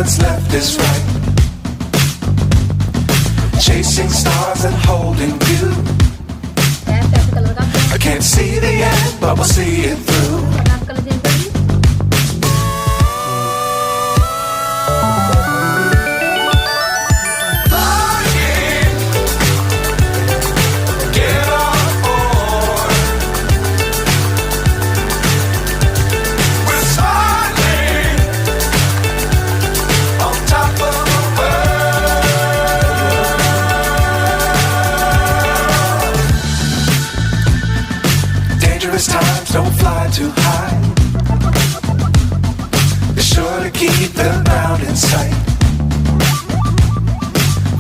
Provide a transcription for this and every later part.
what's left is right. Chasing stars and holding you. I can't see the end, but we'll see it through. Times don't fly too high. Be sure to keep the ground in sight.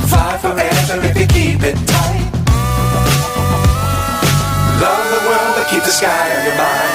Fly forever if you keep it tight. Love the world but keep the sky on your mind.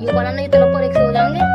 ये बनाने के तो पर 100 हो जाएंगे।